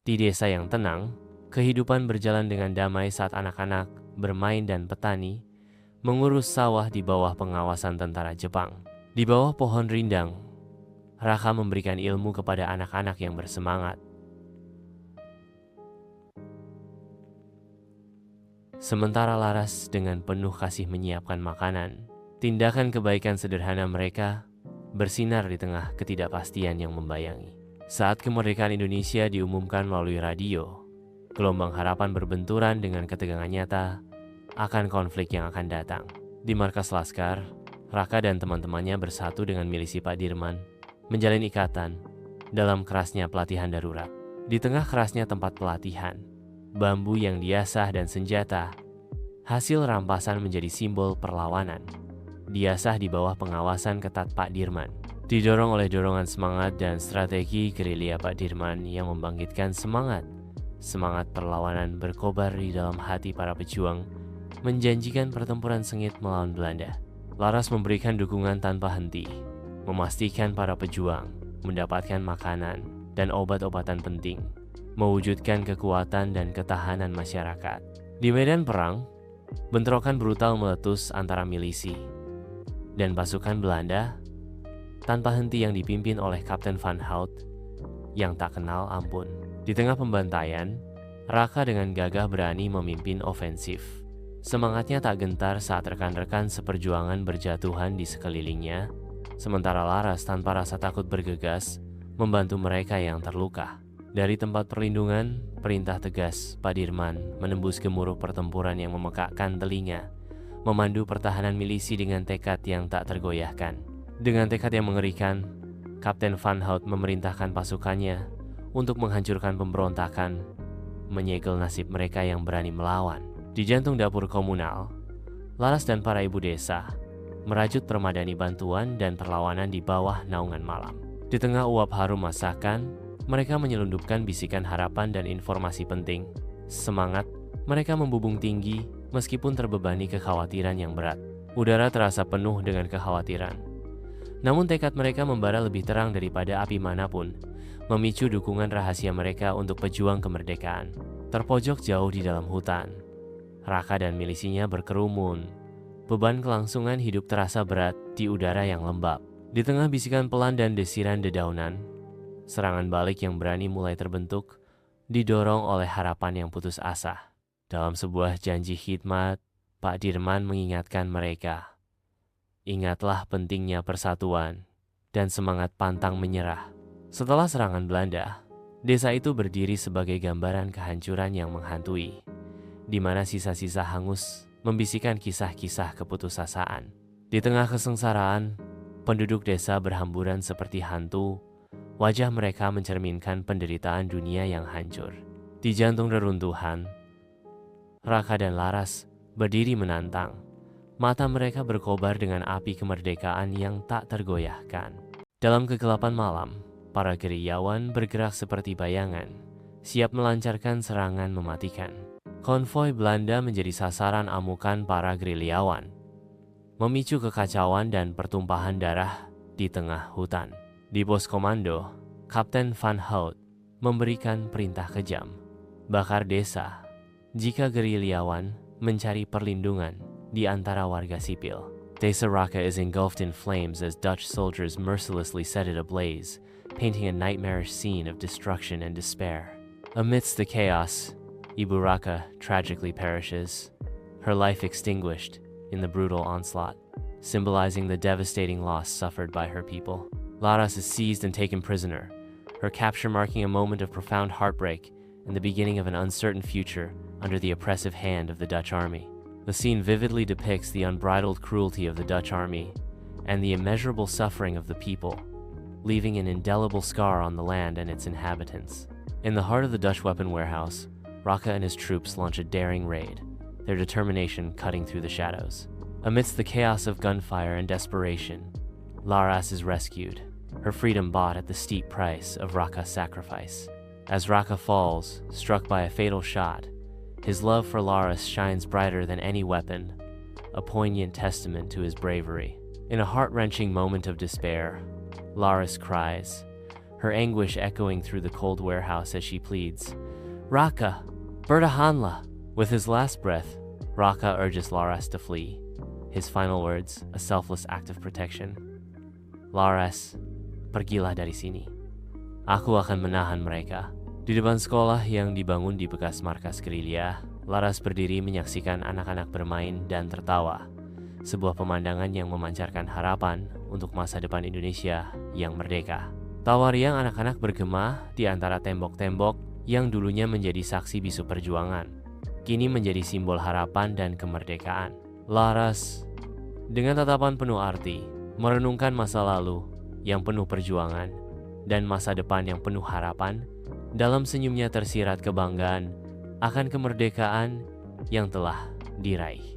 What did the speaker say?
Di desa yang tenang, kehidupan berjalan dengan damai saat anak-anak bermain dan petani mengurus sawah di bawah pengawasan tentara Jepang. Di bawah pohon rindang, Raka memberikan ilmu kepada anak-anak yang bersemangat. Sementara Laras dengan penuh kasih menyiapkan makanan, tindakan kebaikan sederhana mereka bersinar di tengah ketidakpastian yang membayangi. Saat kemerdekaan Indonesia diumumkan melalui radio, gelombang harapan berbenturan dengan ketegangan nyata akan konflik yang akan datang. Di markas Laskar, Raka dan teman-temannya bersatu dengan milisi Pak Dirman, menjalin ikatan dalam kerasnya pelatihan darurat. Di tengah kerasnya tempat pelatihan, bambu yang diasah dan senjata, hasil rampasan menjadi simbol perlawanan. Diasah di bawah pengawasan ketat Pak Dirman. Didorong oleh dorongan semangat dan strategi gerilya Pak Dirman yang membangkitkan semangat perlawanan berkobar di dalam hati para pejuang, menjanjikan pertempuran sengit melawan Belanda. Laras memberikan dukungan tanpa henti, memastikan para pejuang mendapatkan makanan dan obat-obatan penting, mewujudkan kekuatan dan ketahanan masyarakat. Di medan perang, bentrokan brutal meletus antara milisi dan pasukan Belanda tanpa henti yang dipimpin oleh Kapten Van Hout yang tak kenal ampun. Di tengah pembantaian, Raka dengan gagah berani memimpin ofensif. Semangatnya tak gentar saat rekan-rekan seperjuangan berjatuhan di sekelilingnya, sementara Laras tanpa rasa takut bergegas membantu mereka yang terluka. Dari tempat perlindungan, perintah tegas Pak Dirman menembus gemuruh pertempuran yang memekakkan telinga, memandu pertahanan milisi dengan tekad yang tak tergoyahkan. Dengan tekad yang mengerikan, Kapten Van Hout memerintahkan pasukannya untuk menghancurkan pemberontakan, menyegel nasib mereka yang berani melawan. Di jantung dapur komunal, Laras dan para ibu desa merajut permadani bantuan dan perlawanan di bawah naungan malam. Di tengah uap harum masakan, mereka menyelundupkan bisikan harapan dan informasi penting. Semangat mereka membubung tinggi meskipun terbebani kekhawatiran yang berat. Udara terasa penuh dengan kekhawatiran. Namun tekad mereka membara lebih terang daripada api manapun, memicu dukungan rahasia mereka untuk pejuang kemerdekaan. Terpojok jauh di dalam hutan, Raka dan milisinya berkerumun. Beban kelangsungan hidup terasa berat di udara yang lembab. Di tengah bisikan pelan dan desiran dedaunan, serangan balik yang berani mulai terbentuk, didorong oleh harapan yang putus asa. Dalam sebuah janji khidmat, Pak Dirman mengingatkan mereka, ingatlah pentingnya persatuan dan semangat pantang menyerah. Setelah serangan Belanda, desa itu berdiri sebagai gambaran kehancuran yang menghantui, di mana sisa-sisa hangus membisikkan kisah-kisah keputusasaan. Di tengah kesengsaraan, penduduk desa berhamburan seperti hantu. Wajah mereka mencerminkan penderitaan dunia yang hancur. Di jantung reruntuhan, Raka dan Laras berdiri menantang. Mata mereka berkobar dengan api kemerdekaan yang tak tergoyahkan. Dalam kegelapan malam, para gerilyawan bergerak seperti bayangan, siap melancarkan serangan mematikan. Konvoi Belanda menjadi sasaran amukan para gerilyawan, memicu kekacauan dan pertumpahan darah di tengah hutan. Di pos komando, Kapten Van Hout memberikan perintah kejam, bakar desa jika gerilyawan mencari perlindungan di antara warga sipil. Desa Raka is engulfed in flames as Dutch soldiers mercilessly set it ablaze, painting a nightmarish scene of destruction and despair. Amidst the chaos, Ibu Raka tragically perishes, her life extinguished in the brutal onslaught, symbolizing the devastating loss suffered by her people. Laras is seized and taken prisoner, her capture marking a moment of profound heartbreak and the beginning of an uncertain future under the oppressive hand of the Dutch army. The scene vividly depicts the unbridled cruelty of the Dutch army and the immeasurable suffering of the people, leaving an indelible scar on the land and its inhabitants. In the heart of the Dutch weapon warehouse, Raka and his troops launch a daring raid, their determination cutting through the shadows. Amidst the chaos of gunfire and desperation, Laras is rescued, her freedom bought at the steep price of Raka's sacrifice. As Raka falls, struck by a fatal shot, his love for Laras shines brighter than any weapon, a poignant testament to his bravery. In a heart-wrenching moment of despair, Laras cries, her anguish echoing through the cold warehouse as she pleads, "Raka, bertahanlah!" With his last breath, Raka urges Laras to flee. His final words, a selfless act of protection. "Laras, pergilah dari sini. Aku akan menahan mereka." Di depan sekolah yang dibangun di bekas markas gerilya, Laras berdiri menyaksikan anak-anak bermain dan tertawa. Sebuah pemandangan yang memancarkan harapan untuk masa depan Indonesia yang merdeka. Tawa riang anak-anak bergema di antara tembok-tembok yang dulunya menjadi saksi bisu perjuangan, kini menjadi simbol harapan dan kemerdekaan. Laras, dengan tatapan penuh arti, merenungkan masa lalu yang penuh perjuangan dan masa depan yang penuh harapan. Dalam senyumnya tersirat kebanggaan akan kemerdekaan yang telah diraih.